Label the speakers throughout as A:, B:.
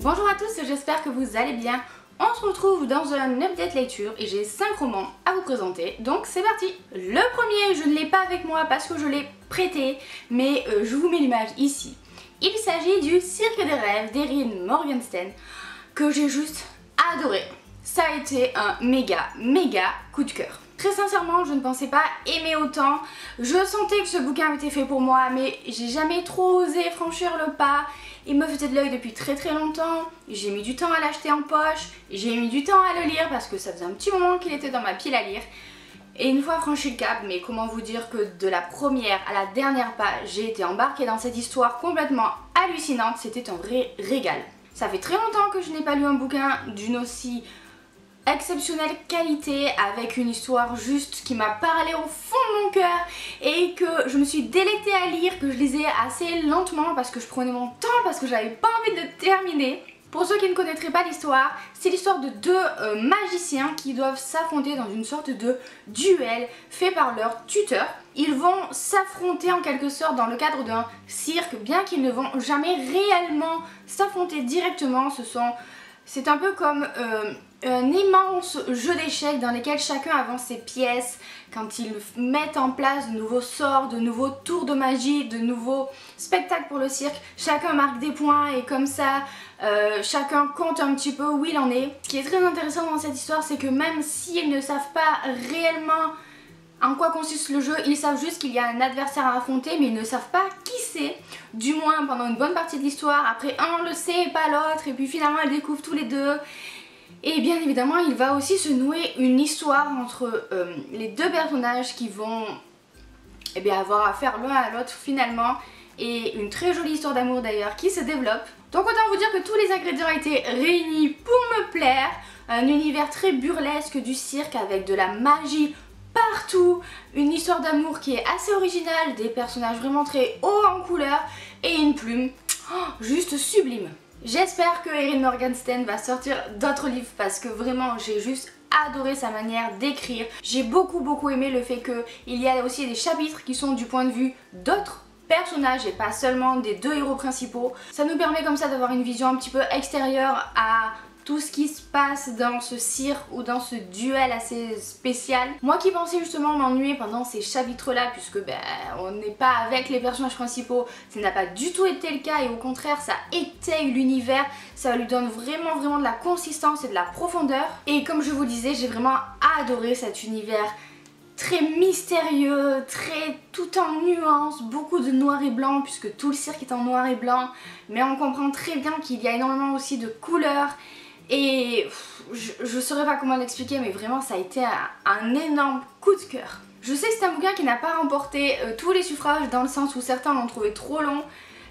A: Bonjour à tous, j'espère que vous allez bien. On se retrouve dans un update lecture et j'ai 5 romans à vous présenter, donc c'est parti. Le premier, je ne l'ai pas avec moi parce que je l'ai prêté, mais je vous mets l'image ici. Il s'agit du Cirque des rêves d'Erin Morgenstern que j'ai juste adoré. Ça a été un méga coup de cœur. Très sincèrement, je ne pensais pas aimer autant. Je sentais que ce bouquin avait été fait pour moi, mais j'ai jamais trop osé franchir le pas. Il me faisait de l'œil depuis très longtemps. J'ai mis du temps à l'acheter en poche. J'ai mis du temps à le lire parce que ça faisait un petit moment qu'il était dans ma pile à lire. Et une fois franchi le cap, mais comment vous dire que de la première à la dernière page, j'ai été embarquée dans cette histoire complètement hallucinante. C'était un vrai régal. Ça fait très longtemps que je n'ai pas lu un bouquin d'une aussi exceptionnelle qualité, avec une histoire juste qui m'a parlé au fond de mon cœur et que je me suis délectée à lire, que je lisais assez lentement parce que je prenais mon temps, parce que j'avais pas envie de le terminer. Pour ceux qui ne connaîtraient pas l'histoire, c'est l'histoire de deux magiciens qui doivent s'affronter dans une sorte de duel fait par leur tuteur. Ils vont s'affronter en quelque sorte dans le cadre d'un cirque, bien qu'ils ne vont jamais réellement s'affronter directement. C'est un peu comme un immense jeu d'échecs dans lequel chacun avance ses pièces. Quand ils mettent en place de nouveaux sorts, de nouveaux tours de magie, de nouveaux spectacles pour le cirque, chacun marque des points et comme ça chacun compte un petit peu où il en est. Ce qui est très intéressant dans cette histoire, c'est que même s'ils ne savent pas réellement en quoi consiste le jeu, ils savent juste qu'il y a un adversaire à affronter, mais ils ne savent pas qui c'est, du moins pendant une bonne partie de l'histoire. Après un le sait et pas l'autre, et puis finalement ils découvrent tous les deux. Et bien évidemment il va aussi se nouer une histoire entre les deux personnages qui vont avoir affaire l'un à l'autre finalement, et une très jolie histoire d'amour d'ailleurs qui se développe. Donc autant vous dire que tous les ingrédients étaient réunis pour me plaire. Un univers très burlesque du cirque avec de la magie partout, une histoire d'amour qui est assez originale, des personnages vraiment très hauts en couleur et une plume juste sublime. J'espère que Erin Morgenstern va sortir d'autres livres parce que vraiment j'ai juste adoré sa manière d'écrire. J'ai beaucoup aimé le fait qu'il y a aussi des chapitres qui sont du point de vue d'autres personnages et pas seulement des deux héros principaux. Ça nous permet comme ça d'avoir une vision un petit peu extérieure à tout ce qui se passe dans ce cirque ou dans ce duel assez spécial. Moi qui pensais justement m'ennuyer pendant ces chapitres là, puisque on n'est pas avec les personnages principaux, ça n'a pas du tout été le cas et au contraire ça étaye l'univers, ça lui donne vraiment de la consistance et de la profondeur. Et comme je vous le disais, j'ai vraiment adoré cet univers très mystérieux, très tout en nuances, beaucoup de noir et blanc puisque tout le cirque est en noir et blanc, mais on comprend très bien qu'il y a énormément aussi de couleurs. Et je saurais pas comment l'expliquer, mais vraiment ça a été un énorme coup de cœur. Je sais que c'est un bouquin qui n'a pas remporté tous les suffrages dans le sens où certains l'ont trouvé trop long,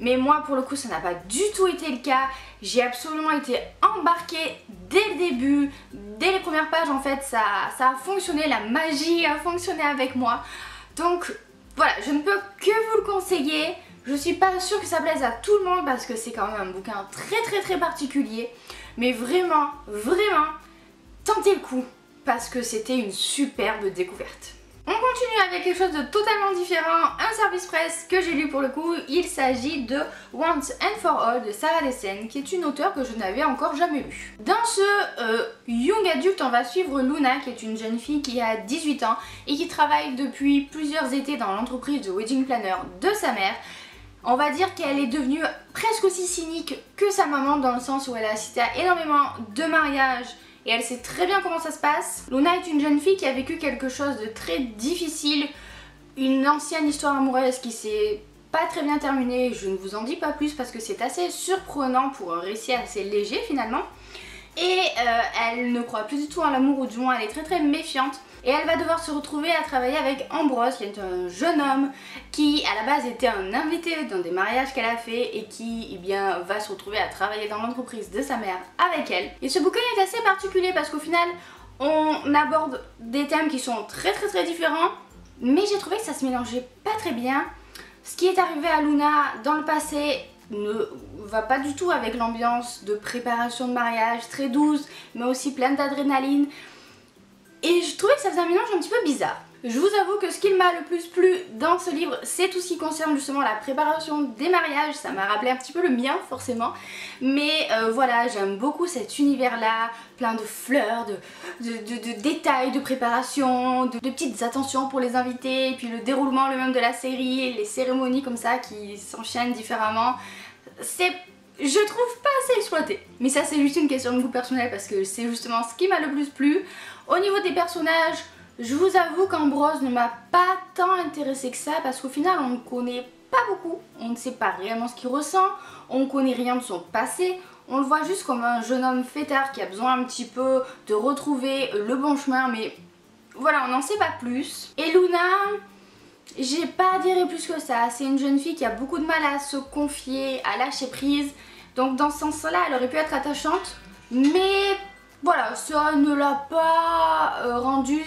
A: mais moi pour le coup ça n'a pas du tout été le cas. J'ai absolument été embarquée dès le début, dès les premières pages en fait, ça a fonctionné, la magie a fonctionné avec moi. Donc voilà, je ne peux que vous le conseiller. Je suis pas sûre que ça plaise à tout le monde parce que c'est quand même un bouquin très particulier. Mais vraiment, tentez le coup parce que c'était une superbe découverte. On continue avec quelque chose de totalement différent, un service presse que j'ai lu pour le coup. Il s'agit de Once and for All de Sarah Dessen, qui est une auteure que je n'avais encore jamais lue. Dans ce young adulte, on va suivre Luna, qui est une jeune fille qui a 18 ans et qui travaille depuis plusieurs étés dans l'entreprise de wedding planner de sa mère. On va dire qu'elle est devenue presque aussi cynique que sa maman dans le sens où elle a assisté à énormément de mariages et elle sait très bien comment ça se passe. Luna est une jeune fille qui a vécu quelque chose de très difficile, une ancienne histoire amoureuse qui s'est pas très bien terminée. Je ne vous en dis pas plus parce que c'est assez surprenant pour un récit assez léger finalement. Et elle ne croit plus du tout en l'amour, ou du moins elle est très méfiante. Et elle va devoir se retrouver à travailler avec Ambrose, qui est un jeune homme qui à la base était un invité dans des mariages qu'elle a fait et qui va se retrouver à travailler dans l'entreprise de sa mère avec elle. Et ce bouquin est assez particulier parce qu'au final on aborde des thèmes qui sont très différents, mais j'ai trouvé que ça se mélangeait pas très bien. Ce qui est arrivé à Luna dans le passé ne va pas du tout avec l'ambiance de préparation de mariage très douce mais aussi pleine d'adrénaline. Et je trouvais que ça faisait un mélange un petit peu bizarre. Je vous avoue que ce qui m'a le plus plu dans ce livre, c'est tout ce qui concerne justement la préparation des mariages. Ça m'a rappelé un petit peu le mien forcément. Mais voilà, j'aime beaucoup cet univers-là, plein de fleurs, de détails de préparation, de petites attentions pour les invités, et puis le déroulement le même de la série, les cérémonies comme ça qui s'enchaînent différemment. Je trouve pas assez exploité. Mais ça c'est juste une question de goût personnel parce que c'est justement ce qui m'a le plus plu. Au niveau des personnages, je vous avoue qu'Ambrose ne m'a pas tant intéressée que ça parce qu'au final on ne connaît pas beaucoup, on ne sait pas réellement ce qu'il ressent, on ne connaît rien de son passé, on le voit juste comme un jeune homme fêtard qui a besoin un petit peu de retrouver le bon chemin, mais voilà, on n'en sait pas plus. Et Luna, j'ai pas à dire plus que ça, c'est une jeune fille qui a beaucoup de mal à se confier, à lâcher prise, donc dans ce sens-là elle aurait pu être attachante, mais voilà, ça ne l'a pas rendue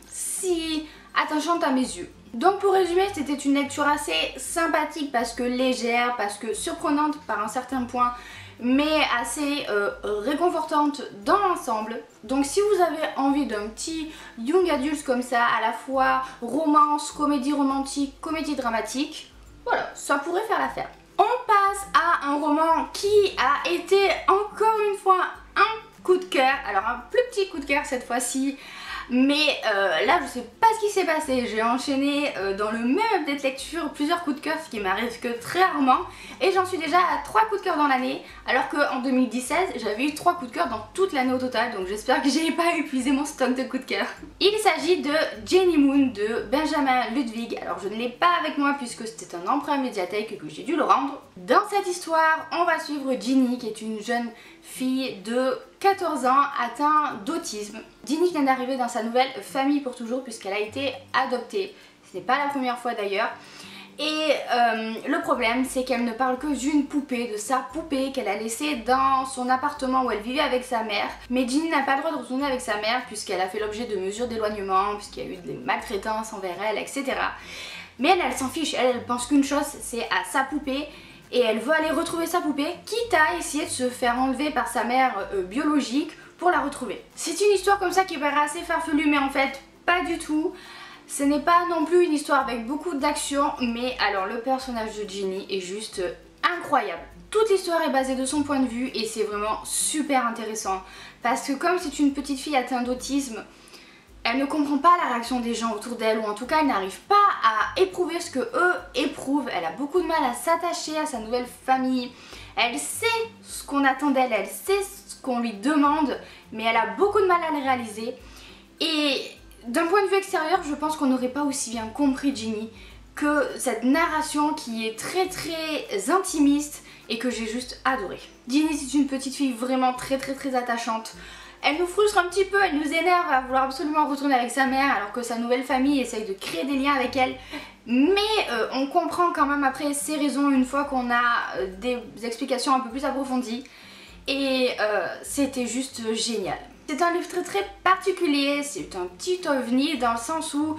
A: si attachante à mes yeux. Donc pour résumer, c'était une lecture assez sympathique parce que légère, parce que surprenante par un certain point, mais assez réconfortante dans l'ensemble. Donc si vous avez envie d'un petit young adult comme ça, à la fois romance, comédie romantique, comédie dramatique, voilà, ça pourrait faire l'affaire. On passe à un roman qui a été encore une fois un coup de cœur, alors un plus petit coup de cœur cette fois-ci. Mais là je sais pas ce qui s'est passé, j'ai enchaîné dans le même update lecture plusieurs coups de cœur, ce qui m'arrive que très rarement, et j'en suis déjà à 3 coups de cœur dans l'année, alors qu'en 2017 j'avais eu 3 coups de cœur dans toute l'année au total, donc j'espère que j'ai pas épuisé mon stock de coups de cœur. Il s'agit de Jenny Moon de Benjamin Ludwig. Alors je ne l'ai pas avec moi puisque c'était un emprunt médiathèque et que j'ai dû le rendre. Dans cette histoire on va suivre Ginny qui est une jeune fille de 14 ans atteinte d'autisme. Ginny vient d'arriver dans sa nouvelle famille pour toujours puisqu'elle a été adoptée. Ce n'est pas la première fois d'ailleurs. Et le problème c'est qu'elle ne parle que d'une poupée, de sa poupée qu'elle a laissée dans son appartement où elle vivait avec sa mère. Mais Ginny n'a pas le droit de retourner avec sa mère puisqu'elle a fait l'objet de mesures d'éloignement, puisqu'il y a eu des maltraitances envers elle, etc. Mais elle s'en fiche, elle pense qu'une chose, c'est à sa poupée. Et elle veut aller retrouver sa poupée, quitte à essayer de se faire enlever par sa mère biologique pour la retrouver. C'est une histoire comme ça qui paraît assez farfelue, mais en fait pas du tout. Ce n'est pas non plus une histoire avec beaucoup d'action, mais alors le personnage de Ginny est juste incroyable. Toute l'histoire est basée de son point de vue et c'est vraiment super intéressant. Parce que comme c'est une petite fille atteinte d'autisme, elle ne comprend pas la réaction des gens autour d'elle, ou en tout cas elle n'arrive pas à éprouver ce que eux éprouvent. Elle a beaucoup de mal à s'attacher à sa nouvelle famille. Elle sait ce qu'on attend d'elle, elle sait ce qu'on lui demande, mais elle a beaucoup de mal à le réaliser. Et d'un point de vue extérieur, je pense qu'on n'aurait pas aussi bien compris Ginny que cette narration qui est très intimiste et que j'ai juste adoré. Ginny c'est une petite fille vraiment très attachante. Elle nous frustre un petit peu, elle nous énerve à vouloir absolument retourner avec sa mère alors que sa nouvelle famille essaye de créer des liens avec elle. Mais on comprend quand même après ses raisons une fois qu'on a des explications un peu plus approfondies. Et c'était juste génial. C'est un livre très particulier, c'est un petit ovni dans le sens où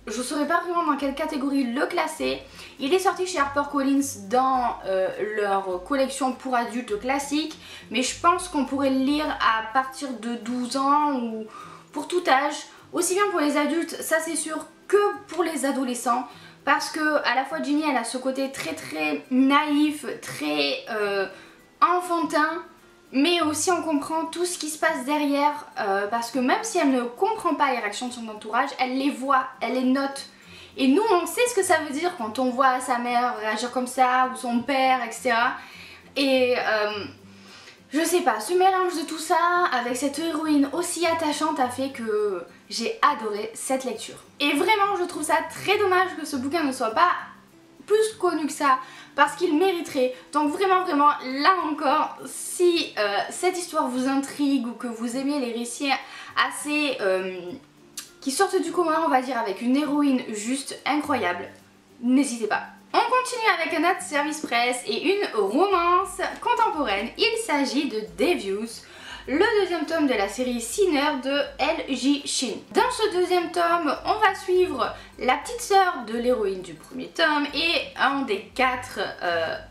A: je ne saurais pas vraiment dans quelle catégorie le classer. Il est sorti chez HarperCollins dans leur collection pour adultes classique, mais je pense qu'on pourrait le lire à partir de 12 ans ou pour tout âge, aussi bien pour les adultes, ça c'est sûr, que pour les adolescents, parce que à la fois Ginny elle a ce côté très naïf, très enfantin, mais aussi on comprend tout ce qui se passe derrière parce que même si elle ne comprend pas les réactions de son entourage, elle les voit, elle les note. Et nous on sait ce que ça veut dire quand on voit sa mère réagir comme ça, ou son père, etc. Et je sais pas, ce mélange de tout ça avec cette héroïne aussi attachante a fait que j'ai adoré cette lecture. Et vraiment je trouve ça très dommage que ce bouquin ne soit pas plus connu que ça, parce qu'il mériterait. Donc vraiment là encore, si cette histoire vous intrigue ou que vous aimez les récits assez qui sortent du commun, on va dire, avec une héroïne juste incroyable, n'hésitez pas. On continue avec un autre service presse et une romance contemporaine. Il s'agit de Devious le deuxième tome de la série Sinner de L.J. Shin. Dans ce deuxième tome, on va suivre la petite sœur de l'héroïne du premier tome et un des 4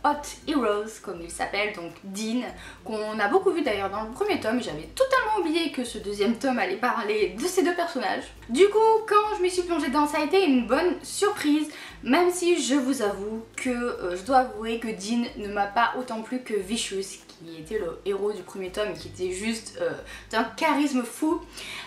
A: Hot Heroes, comme il s'appelle, donc Dean, qu'on a beaucoup vu d'ailleurs dans le premier tome. J'avais totalement oublié que ce deuxième tome allait parler de ces deux personnages. Du coup, quand je m'y suis plongée dedans, ça a été une bonne surprise, même si je vous avoue que je dois avouer que Dean ne m'a pas autant plu que Vicious, qui était le héros du premier tome et qui était juste d'un charisme fou.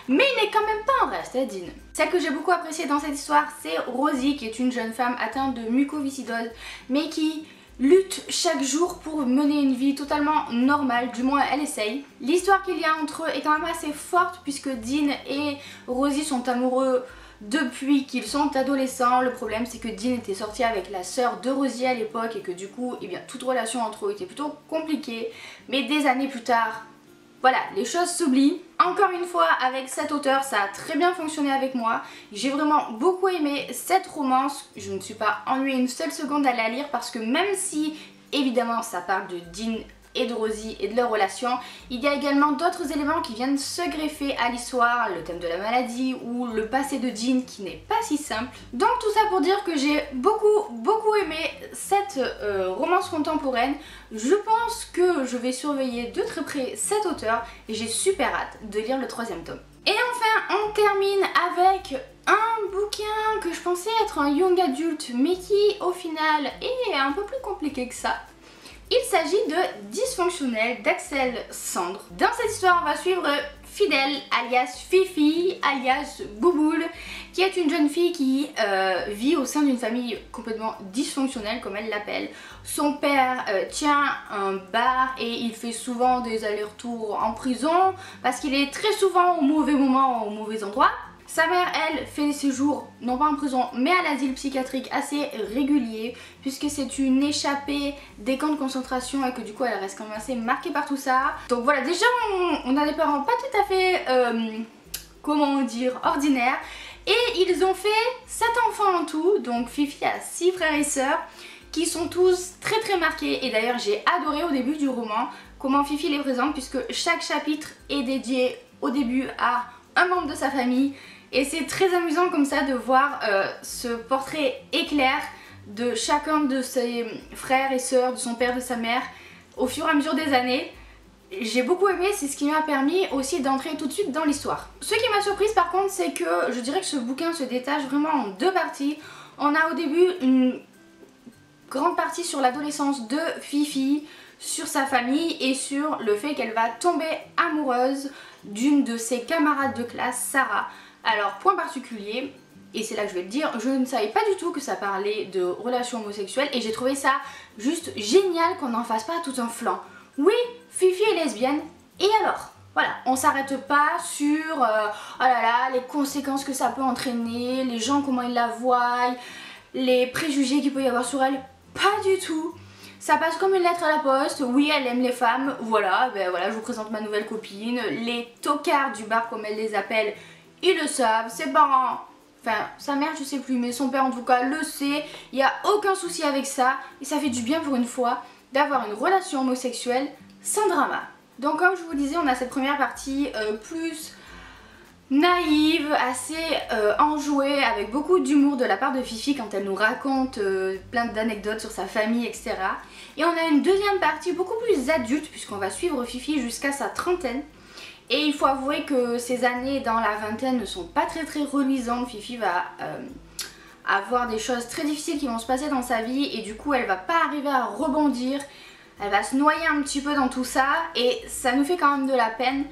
A: Mais il n'est quand même pas en reste, hein, Dean. Celle que j'ai beaucoup appréciée dans cette histoire, c'est Rosie, qui est une jeune femme atteinte de mucoviscidose, mais qui lutte chaque jour pour mener une vie totalement normale, du moins elle essaye. L'histoire qu'il y a entre eux est quand même assez forte puisque Dean et Rosie sont amoureux depuis qu'ils sont adolescents. Le problème c'est que Dean était sorti avec la sœur de Rosie à l'époque et que du coup, eh bien, toute relation entre eux était plutôt compliquée. Mais des années plus tard, voilà, les choses s'oublient. Encore une fois, avec cet auteur, ça a très bien fonctionné avec moi. J'ai vraiment beaucoup aimé cette romance. Je ne me suis pas ennuyée une seule seconde à la lire parce que même si, évidemment, ça parle de Dean et de Rosie et de leur relation, il y a également d'autres éléments qui viennent se greffer à l'histoire, le thème de la maladie ou le passé de Dean qui n'est pas si simple. Donc tout ça pour dire que j'ai beaucoup aimé cette romance contemporaine. Je pense que je vais surveiller de très près cet auteur et j'ai super hâte de lire le 3e tome. Et enfin on termine avec un bouquin que je pensais être un young adulte mais qui au final est un peu plus compliqué que ça. Il s'agit de Dysfonctionnel d'Axel Sandre. Dans cette histoire, on va suivre Fidèle, alias Fifi, alias Bouboule, qui est une jeune fille qui vit au sein d'une famille complètement dysfonctionnelle, comme elle l'appelle. Son père tient un bar et il fait souvent des allers-retours en prison parce qu'il est très souvent au mauvais moment, au mauvais endroit. Sa mère, elle, fait des séjours, non pas en prison, mais à l'asile psychiatrique assez réguliers, puisque c'est une échappée des camps de concentration et que du coup elle reste quand même assez marquée par tout ça. Donc voilà, déjà on a des parents pas tout à fait, comment dire, ordinaires. Et ils ont fait 7 enfants en tout, donc Fifi a 6 frères et sœurs, qui sont tous très marqués. Et d'ailleurs j'ai adoré au début du roman comment Fifi les présente, puisque chaque chapitre est dédié au début à un membre de sa famille. Et c'est très amusant comme ça de voir ce portrait éclair de chacun de ses frères et sœurs, de son père, de sa mère, au fur et à mesure des années. J'ai beaucoup aimé, c'est ce qui m'a permis aussi d'entrer tout de suite dans l'histoire. Ce qui m'a surprise par contre, c'est que je dirais que ce bouquin se détache vraiment en 2 parties. On a au début une grande partie sur l'adolescence de Fifi, sur sa famille et sur le fait qu'elle va tomber amoureuse d'une de ses camarades de classe, Sarah. Alors, point particulier, et c'est là que je vais le dire, je ne savais pas du tout que ça parlait de relations homosexuelles et j'ai trouvé ça juste génial qu'on n'en fasse pas tout un flanc. Oui, Fifi est lesbienne, et alors? Voilà, on s'arrête pas sur oh là là, les conséquences que ça peut entraîner, les gens comment ils la voient, les préjugés qu'il peut y avoir sur elle, pas du tout. Ça passe comme une lettre à la poste, oui elle aime les femmes, voilà, ben voilà, je vous présente ma nouvelle copine, les tocards du bar comme elle les appelle, ils le savent, ses parents, enfin sa mère je sais plus, mais son père en tout cas le sait, il n'y a aucun souci avec ça, et ça fait du bien pour une fois d'avoir une relation homosexuelle sans drama. Donc comme je vous disais, on a cette première partie plus naïve, assez enjouée, avec beaucoup d'humour de la part de Fifi quand elle nous raconte plein d'anecdotes sur sa famille, etc. Et on a une deuxième partie beaucoup plus adulte puisqu'on va suivre Fifi jusqu'à sa trentaine. Et il faut avouer que ces années dans la vingtaine ne sont pas très reluisantes. Fifi va avoir des choses très difficiles qui vont se passer dans sa vie et du coup elle va pas arriver à rebondir. Elle va se noyer un petit peu dans tout ça et ça nous fait quand même de la peine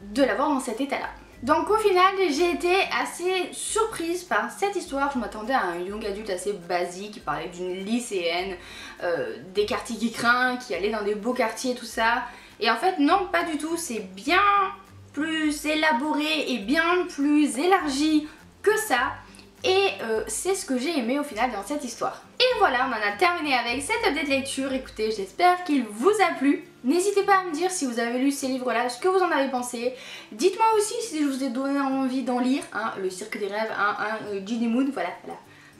A: de la voir dans cet état-là. Donc au final j'ai été assez surprise par cette histoire. Je m'attendais à un young adulte assez basique qui parlait d'une lycéenne, des quartiers qui craignent, qui allait dans des beaux quartiers et tout ça. Et en fait non, pas du tout, c'est bien plus élaboré et bien plus élargi que ça. Et c'est ce que j'ai aimé au final dans cette histoire. Et voilà, on en a terminé avec cette update lecture. Écoutez, j'espère qu'il vous a plu. N'hésitez pas à me dire si vous avez lu ces livres-là, ce que vous en avez pensé. Dites-moi aussi si je vous ai donné envie d'en lire, hein, Le Cirque des Rêves, Ginny Moon, voilà,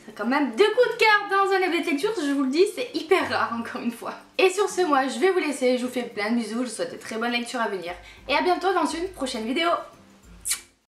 A: C'est quand même 2 coups de cœur dans un update lecture, je vous le dis, c'est hyper rare encore une fois. Et sur ce, moi je vais vous laisser, je vous fais plein de bisous, je vous souhaite de très bonnes lectures à venir et à bientôt dans une prochaine vidéo.